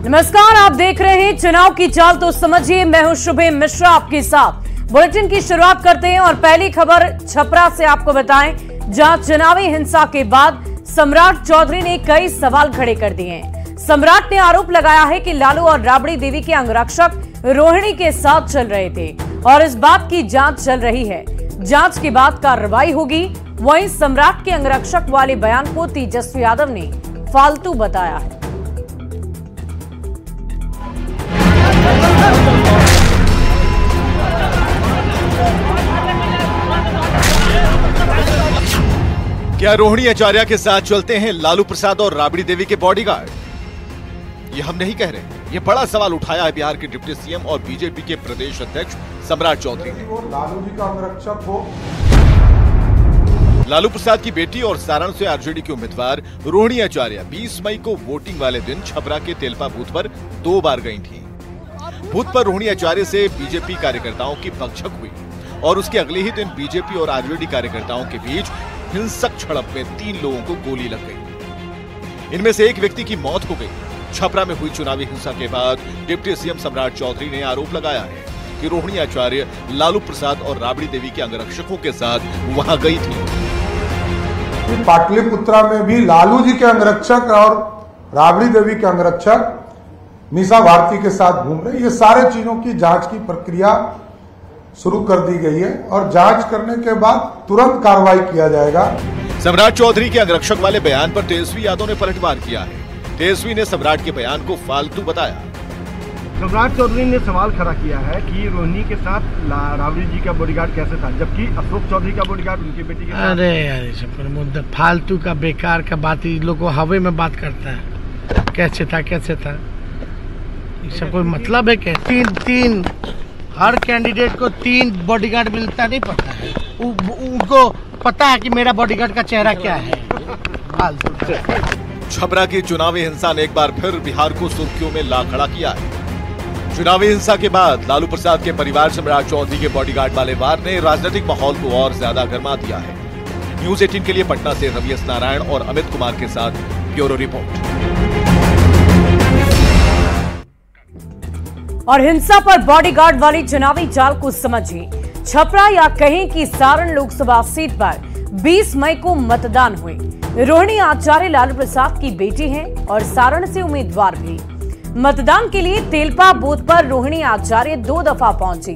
नमस्कार, आप देख रहे हैं चुनाव की चाल तो समझिए। मैं हूं शुभम मिश्रा आपके साथ। बुलेटिन की शुरुआत करते हैं और पहली खबर छपरा से आपको बताएं, जहां चुनावी हिंसा के बाद सम्राट चौधरी ने कई सवाल खड़े कर दिए हैं। सम्राट ने आरोप लगाया है कि लालू और राबड़ी देवी के अंगरक्षक रोहिणी के साथ चल रहे थे और इस बात की जांच चल रही है। जांच के बाद कार्रवाई होगी। वहीं सम्राट के अंगरक्षक वाले बयान को तेजस्वी यादव ने फालतू बताया है। क्या रोहिणी आचार्य के साथ चलते हैं लालू प्रसाद और राबड़ी देवी के बॉडीगार्ड? ये हम नहीं कह रहे। ये बड़ा सवाल उठाया है बिहार के डिप्टी सीएम और बीजेपी के प्रदेश अध्यक्ष सम्राट चौधरी ने। लालू जी का अंगरक्षक हो। लालू प्रसाद की बेटी और सारण से आरजेडी की उम्मीदवार रोहिणी आचार्य 20 मई को वोटिंग वाले दिन छपरा के तेलपा बूथ पर 2 बार गई थी। बूथ पर रोहिणी आचार्य से बीजेपी कार्यकर्ताओं की भगझक हुई और उसके अगले ही दिन बीजेपी और आरजेडी कार्यकर्ताओं के बीच हिंसक झड़प में 3 लोगों को गोली लग गई। इनमें से एक व्यक्ति की मौत हो गई। छपरा में हुई चुनावी हिंसा के बाद डिप्टी सीएम सम्राट चौधरी ने आरोप लगाया है कि रोहिणी आचार्य लालू प्रसाद और राबड़ी देवी के अंगरक्षकों के साथ वहां गई थी। पाटलिपुत्रा में भी लालू जी के अंगरक्षक और राबड़ी देवी के अंगरक्षक मीसा भारती के साथ घूम रहे। ये सारे चीजों की जांच की प्रक्रिया शुरू कर दी गई है और जांच करने के बाद तुरंत कार्रवाई किया जाएगा। सम्राट चौधरी के अंगरक्षक वाले बयान पर तेजस्वी यादव ने पलटवार किया है। तेजस्वी ने सम्राट के बयान को फालतू बताया। सम्राट चौधरी ने सवाल खड़ा किया है कि रोहिणी के साथ राबड़ी जी का बॉडीगार्ड कैसे था, जबकि अशोक चौधरी का बॉडीगार्ड उनकी बेटी के साथ। अरे यार, सब मुद्दा फालतू का बेकार का बात, लोग हवे में बात करता है। कैसे था ये सब कोई मतलब है क्या? तीन हर कैंडिडेट को 3 बॉडीगार्ड मिलता नहीं पता है। उनको पता है कि मेरा बॉडीगार्ड का चेहरा क्या है। छपरा की चुनावी हिंसा ने एक बार फिर बिहार को सुर्खियों में ला खड़ा किया है। चुनावी हिंसा के बाद लालू प्रसाद के परिवार सम्राट चौधरी के बॉडीगार्ड वाले वार ने राजनीतिक माहौल को और ज्यादा गर्मा दिया है। न्यूज़ 18 के लिए पटना से रवि एस नारायण और अमित कुमार के साथ ब्यूरो रिपोर्ट। और हिंसा पर बॉडीगार्ड वाली चुनावी चाल को समझिए। छपरा या कहें कि सारण लोकसभा सीट पर 20 मई को मतदान हुए। रोहिणी आचार्य लालू प्रसाद की बेटी हैं और सारण से उम्मीदवार भी। मतदान के लिए तेलपा बूथ पर रोहिणी आचार्य 2 दफा पहुंची।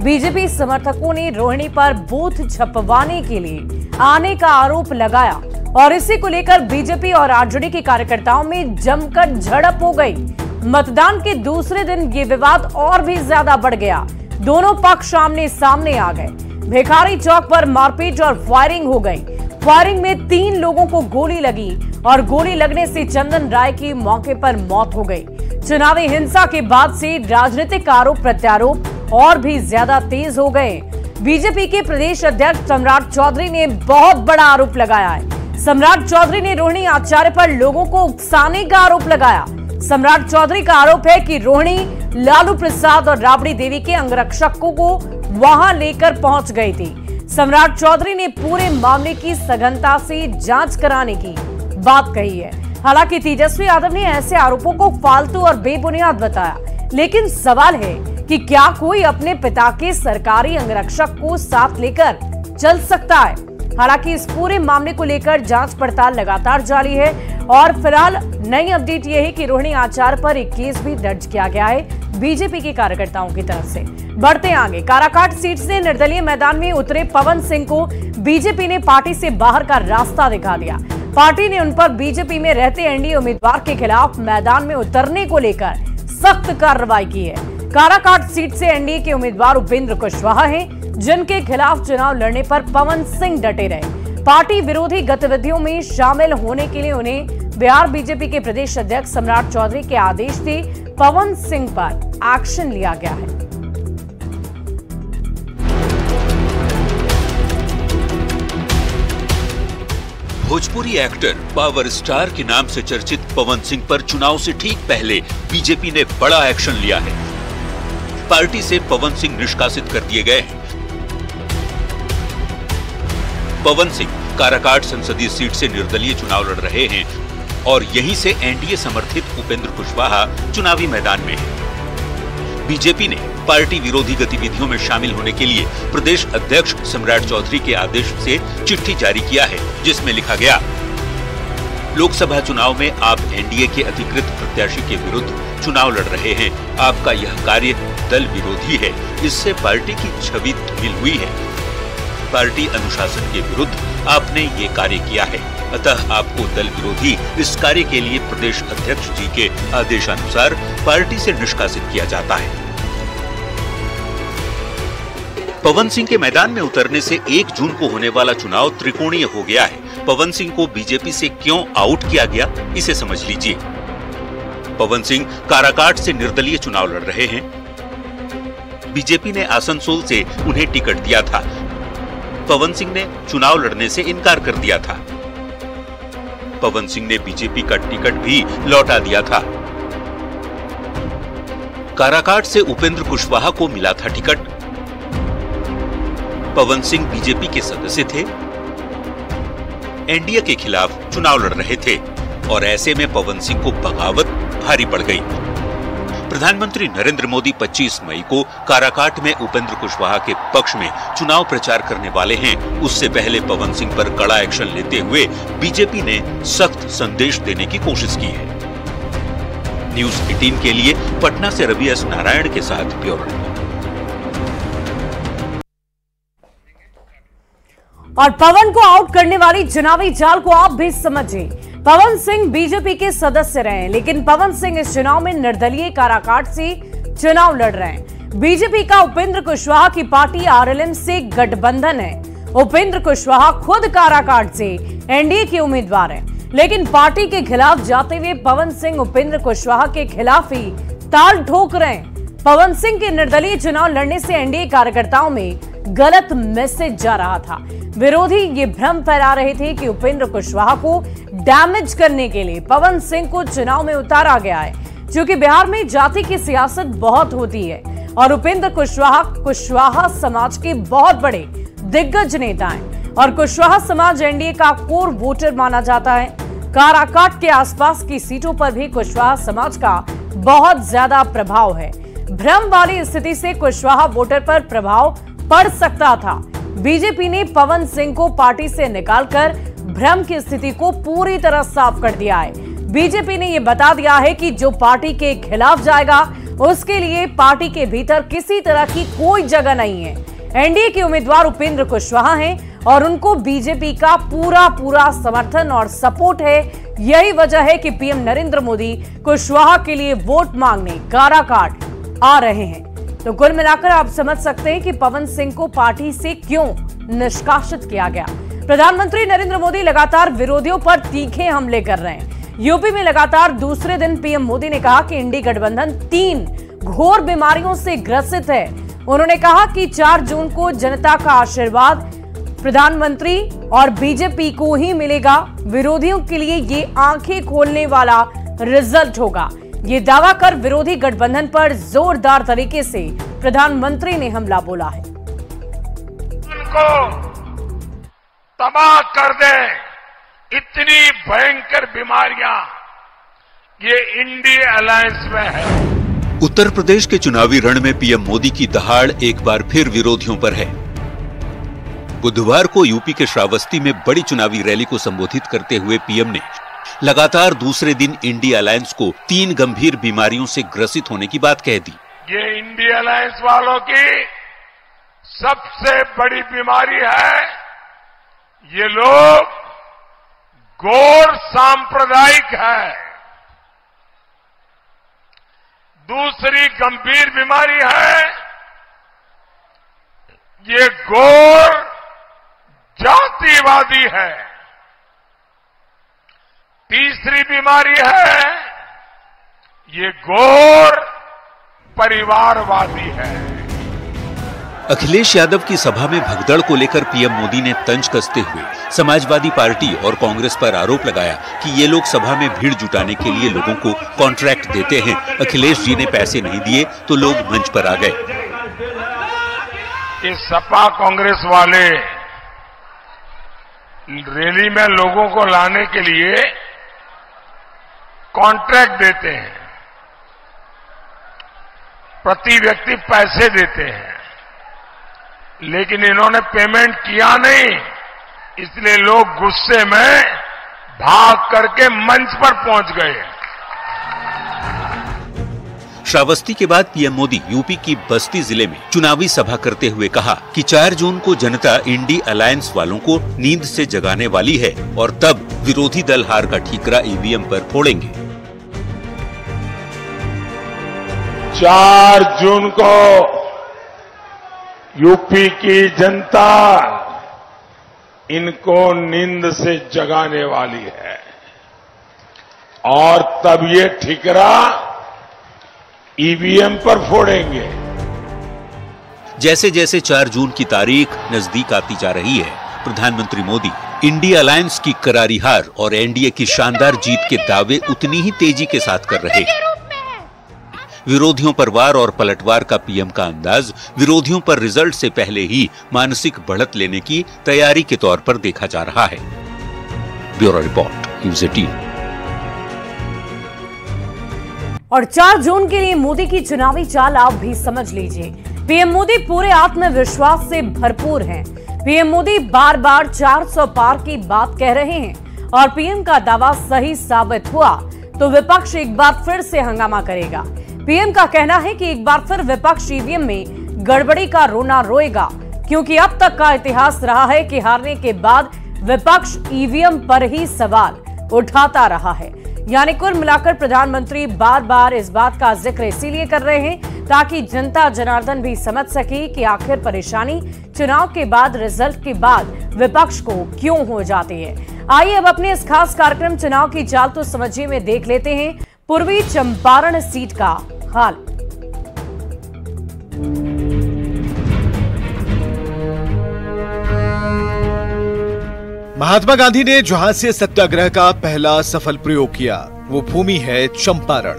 बीजेपी समर्थकों ने रोहिणी पर बूथ छपवाने के लिए आने का आरोप लगाया और इसी को लेकर बीजेपी और आरजेडी के कार्यकर्ताओं में जमकर झड़प हो गई। मतदान के दूसरे दिन ये विवाद और भी ज्यादा बढ़ गया। दोनों पक्ष आमने सामने आ गए। भिखारी चौक पर मारपीट और फायरिंग हो गई। फायरिंग में 3 लोगों को गोली लगी और गोली लगने से चंदन राय की मौके पर मौत हो गई। चुनावी हिंसा के बाद से राजनीतिक आरोप प्रत्यारोप और भी ज्यादा तेज हो गए। बीजेपी के प्रदेश अध्यक्ष सम्राट चौधरी ने बहुत बड़ा आरोप लगाया है। सम्राट चौधरी ने रोहिणी आचार्य पर लोगों को उकसाने का आरोप लगाया। सम्राट चौधरी का आरोप है कि रोहिणी लालू प्रसाद और राबड़ी देवी के अंगरक्षकों को वहां लेकर पहुंच गई थी। सम्राट चौधरी ने पूरे मामले की सघनता से जांच कराने की बात कही है। हालांकि तेजस्वी यादव ने ऐसे आरोपों को फालतू और बेबुनियाद बताया। लेकिन सवाल है कि क्या कोई अपने पिता के सरकारी अंगरक्षक को साथ लेकर चल सकता है? हालांकि इस पूरे मामले को लेकर जांच पड़ताल लगातार जारी है और फिलहाल नई अपडेट यह है कि रोहिणी आचार्य पर एक केस भी दर्ज किया गया है बीजेपी के कार्यकर्ताओं की तरफ से। बढ़ते आगे, काराकाट सीट से निर्दलीय मैदान में उतरे पवन सिंह को बीजेपी ने पार्टी से बाहर का रास्ता दिखा दिया। पार्टी ने उन पर बीजेपी में रहते एनडीए उम्मीदवार के खिलाफ मैदान में उतरने को लेकर सख्त कार्रवाई की है। काराकाट सीट से एनडीए के उम्मीदवार उपेंद्र कुशवाहा हैं, जिनके खिलाफ चुनाव लड़ने पर पवन सिंह डटे रहे। पार्टी विरोधी गतिविधियों में शामिल होने के लिए उन्हें बिहार बीजेपी के प्रदेश अध्यक्ष सम्राट चौधरी के आदेश से पवन सिंह पर एक्शन लिया गया है। भोजपुरी एक्टर पावर स्टार के नाम से चर्चित पवन सिंह पर चुनाव से ठीक पहले बीजेपी ने बड़ा एक्शन लिया है। पार्टी से पवन सिंह निष्कासित कर दिए गए हैं। पवन सिंह काराकाट संसदीय सीट से निर्दलीय चुनाव लड़ रहे हैं और यहीं से एनडीए समर्थित उपेंद्र कुशवाहा चुनावी मैदान में है। बीजेपी ने पार्टी विरोधी गतिविधियों में शामिल होने के लिए प्रदेश अध्यक्ष सम्राट चौधरी के आदेश से चिट्ठी जारी किया है, जिसमें लिखा गया, लोकसभा चुनाव में आप एनडीए के अधिकृत प्रत्याशी के विरुद्ध चुनाव लड़ रहे हैं। आपका यह कार्य दल विरोधी है, इससे पार्टी की छवि धूमिल हुई है। पार्टी अनुशासन के विरुद्ध आपने ये कार्य किया है, अतः आपको दल विरोधी इस कार्य के लिए प्रदेश अध्यक्ष जी के आदेशानुसार पार्टी से निष्कासित किया जाता है। पवन सिंह के मैदान में उतरने से 1 जून को होने वाला चुनाव त्रिकोणीय हो गया है। पवन सिंह को बीजेपी से क्यों आउट किया गया, इसे समझ लीजिए। पवन सिंह काराकाट से निर्दलीय चुनाव लड़ रहे हैं। बीजेपी ने आसनसोल से उन्हें टिकट दिया था। पवन सिंह ने चुनाव लड़ने से इनकार कर दिया था। पवन सिंह ने बीजेपी का टिकट भी लौटा दिया था। काराकाट से उपेंद्र कुशवाहा को मिला था टिकट। पवन सिंह बीजेपी के सदस्य थे, एनडीए के खिलाफ चुनाव लड़ रहे थे और ऐसे में पवन सिंह को बगावत भारी पड़ गई। प्रधानमंत्री नरेंद्र मोदी 25 मई को काराकाट में उपेंद्र कुशवाहा के पक्ष में चुनाव प्रचार करने वाले हैं। उससे पहले पवन सिंह पर कड़ा एक्शन लेते हुए बीजेपी ने सख्त संदेश देने की कोशिश की है। न्यूज़ 18 के लिए पटना से रवि एस नारायण के साथ ब्यूरो रिपोर्ट। और पवन को आउट करने वाली चुनावी चाल को आप भी समझिए। पवन सिंह बीजेपी के सदस्य रहे, लेकिन पवन सिंह इस चुनाव में निर्दलीय काराकाट से चुनाव लड़ रहे हैं। बीजेपी का उपेंद्र कुशवाहा की पार्टी आरएलएम से गठबंधन है। उपेंद्र कुशवाहा खुद काराकाट से एनडीए के उम्मीदवार हैं, लेकिन पार्टी के खिलाफ जाते हुए पवन सिंह उपेंद्र कुशवाहा के खिलाफ ही ताल ठोक रहे हैं। पवन सिंह के निर्दलीय चुनाव लड़ने से एनडीए कार्यकर्ताओं में गलत मैसेज जा रहा था। विरोधी ये भ्रम फैला रहे थे कि उपेंद्र कुशवाहा को डैमेज करने के लिए पवन सिंह को चुनाव में उतारा गया है, क्योंकि बिहार में जाति की सियासत बहुत होती है और उपेंद्र कुशवाहा समाज के बहुत बड़े दिग्गज नेता हैं और कुशवाहा समाज एनडीए का कोर वोटर माना जाता है। काराकाट के आसपास की सीटों पर भी कुशवाहा समाज का बहुत ज्यादा प्रभाव है। भ्रम वाली स्थिति से कुशवाहा वोटर पर प्रभाव पड़ सकता था। बीजेपी ने पवन सिंह को पार्टी से निकालकर भ्रम की स्थिति को पूरी तरह साफ कर दिया है। बीजेपी ने यह बता दिया है कि जो पार्टी के खिलाफ जाएगा उसके लिए पार्टी के भीतर किसी तरह की कोई जगह नहीं है। एनडीए के उम्मीदवार उपेंद्र कुशवाहा हैं और उनको बीजेपी का पूरा समर्थन और सपोर्ट है। यही वजह है कि पीएम नरेंद्र मोदी कुशवाहा के लिए वोट मांगने काराकाट आ रहे हैं। तो कुल मिलाकर आप समझ सकते हैं कि पवन सिंह को पार्टी से क्यों निष्कासित किया गया। प्रधानमंत्री नरेंद्र मोदी लगातार विरोधियों पर तीखे हमले कर रहे हैं। यूपी में लगातार दूसरे दिन पीएम मोदी ने कहा कि इंडी गठबंधन 3 घोर बीमारियों से ग्रसित है। उन्होंने कहा कि 4 जून को जनता का आशीर्वाद प्रधानमंत्री और बीजेपी को ही मिलेगा। विरोधियों के लिए ये आंखें खोलने वाला रिजल्ट होगा। ये दावा कर विरोधी गठबंधन पर जोरदार तरीके से प्रधानमंत्री ने हमला बोला है। उनको तबाह कर दे इतनी भयंकर बीमारियां ये इंडिया अलायंस में है। उत्तर प्रदेश के चुनावी रण में पीएम मोदी की दहाड़ एक बार फिर विरोधियों पर है। बुधवार को यूपी के श्रावस्ती में बड़ी चुनावी रैली को संबोधित करते हुए पीएम ने लगातार दूसरे दिन इंडिया अलायंस को 3 गंभीर बीमारियों से ग्रसित होने की बात कह दी। ये इंडिया अलायंस वालों की सबसे बड़ी बीमारी है, ये लोग गौर सांप्रदायिक है। दूसरी गंभीर बीमारी है, ये गौर जातिवादी है। तीसरी बीमारी है, ये गौर परिवारवादी है। अखिलेश यादव की सभा में भगदड़ को लेकर पीएम मोदी ने तंज कसते हुए समाजवादी पार्टी और कांग्रेस पर आरोप लगाया कि ये लोग सभा में भीड़ जुटाने के लिए लोगों को कॉन्ट्रैक्ट देते हैं। अखिलेश जी ने पैसे नहीं दिए तो लोग मंच पर आ गए। ये सपा कांग्रेस वाले रैली में लोगों को लाने के लिए कॉन्ट्रैक्ट देते हैं, प्रति व्यक्ति पैसे देते हैं, लेकिन इन्होंने पेमेंट किया नहीं, इसलिए लोग गुस्से में भाग करके मंच पर पहुंच गए। श्रावस्ती के बाद पीएम मोदी यूपी की बस्ती जिले में चुनावी सभा करते हुए कहा कि 4 जून को जनता इंडी अलायंस वालों को नींद से जगाने वाली है और तब विरोधी दल हार का ठीकरा ईवीएम पर फोड़ेंगे। 4 जून को यूपी की जनता इनको नींद से जगाने वाली है और तब ये ठीकरा ईवीएम पर फोड़ेंगे। जैसे जैसे 4 जून की तारीख नजदीक आती जा रही है, प्रधानमंत्री मोदी इंडिया अलायंस की करारी हार और एनडीए की शानदार जीत के दावे उतनी ही तेजी के साथ कर रहे हैं। विरोधियों पर वार और पलटवार का पीएम का अंदाज विरोधियों पर रिजल्ट से पहले ही मानसिक बढ़त लेने की तैयारी के तौर पर देखा जा रहा है। Bureau report, news 18। और 4 जून के लिए मोदी की चुनावी चाल आप भी समझ लीजिए। पीएम मोदी पूरे आत्मविश्वास से भरपूर हैं। पीएम मोदी बार बार 400 पार की बात कह रहे हैं और पीएम का दावा सही साबित हुआ तो विपक्ष एक बार फिर से हंगामा करेगा। पीएम का कहना है कि एक बार फिर विपक्ष ईवीएम में गड़बड़ी का रोना रोएगा, क्योंकि अब तक का इतिहास रहा है कि हारने के बाद विपक्ष ईवीएम पर ही सवाल उठाता रहा है। यानी कुल मिलाकर प्रधानमंत्री बार बार इस बात का जिक्र इसीलिए कर रहे हैं ताकि जनता जनार्दन भी समझ सके कि आखिर परेशानी चुनाव के बाद, रिजल्ट के बाद विपक्ष को क्यों हो जाती है। आइए अब अपने इस खास कार्यक्रम चुनाव की चाल तो समझिए में देख लेते हैं पूर्वी चंपारण सीट का हाल। महात्मा गांधी ने जहां से सत्याग्रह का पहला सफल प्रयोग किया वो भूमि है चंपारण।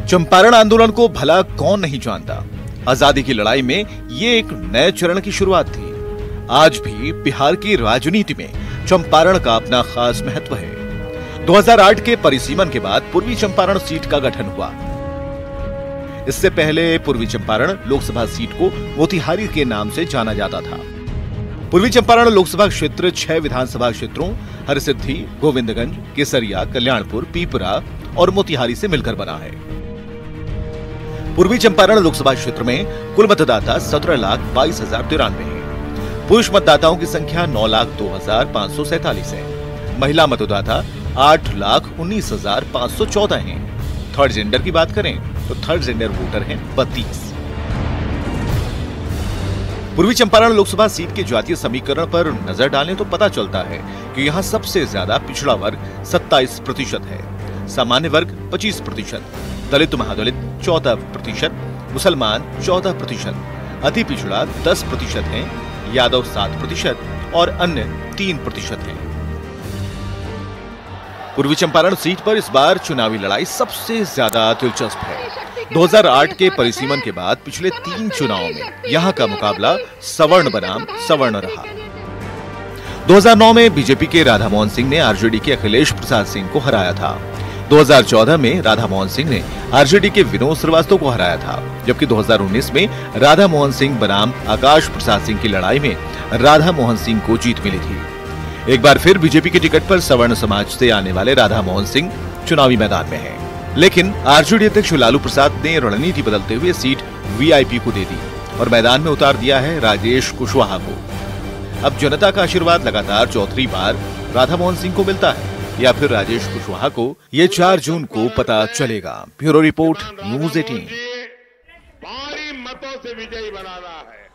चंपारण आंदोलन को भला कौन नहीं जानता। आजादी की लड़ाई में ये एक नए चरण की शुरुआत थी। आज भी बिहार की राजनीति में चंपारण का अपना खास महत्व है। 2008 के परिसीमन के बाद पूर्वी चंपारण सीट का गठन हुआ। इससे पहले पूर्वी चंपारण लोकसभा सीट को मोतिहारी के नाम से जाना जाता था। पूर्वी चंपारण लोकसभा क्षेत्र 6 विधानसभा क्षेत्रों हरसिद्धि, गोविंदगंज, केसरिया, कल्याणपुर, पीपरा और मोतिहारी से मिलकर बना है। पूर्वी चंपारण लोकसभा क्षेत्र में कुल मतदाता 17,22,093 हैं। पुरुष मतदाताओं की संख्या 9,02,547 है। महिला मतदाता 8,19,514 हैं। थर्ड जेंडर की बात करें तो थर्ड जेंडर वोटर हैं 32। पूर्वी चंपारण लोकसभा सीट के जातीय समीकरण पर नजर डालें तो पता चलता है कि यहाँ सबसे ज्यादा पिछड़ा वर्ग 27% है, सामान्य वर्ग 25%, दलित महादलित 14%, मुसलमान 14%, अति पिछड़ा 10% है, यादव 7% और अन्य 3% हैं। पूर्वी चंपारण सीट पर इस बार चुनावी लड़ाई सबसे ज्यादा दिलचस्प है। 2008 के परिसीमन के बाद पिछले 3 चुनावों में यहां का मुकाबला सवर्ण बनाम सवर्ण रहा। 2009 में बीजेपी के राधा मोहन सिंह ने आरजेडी के अखिलेश प्रसाद सिंह को हराया था। 2014 में राधा मोहन सिंह ने आरजेडी के विनोद श्रीवास्तव को हराया था, जबकि 2019 में राधा मोहन सिंह बनाम आकाश प्रसाद सिंह की लड़ाई में राधा मोहन सिंह को जीत मिली थी। एक बार फिर बीजेपी के टिकट पर सवर्ण समाज से आने वाले राधा मोहन सिंह चुनावी मैदान में हैं। लेकिन आरजेडी अध्यक्ष लालू प्रसाद ने रणनीति बदलते हुए सीट वीआईपी को दे दी और मैदान में उतार दिया है राजेश कुशवाहा को। अब जनता का आशीर्वाद लगातार चौथी बार राधा मोहन सिंह को मिलता है या फिर राजेश कुशवाहा को, ये 4 जून को पता चलेगा। Bureau report, news 18। भारी मतों से विजयी बनाना है।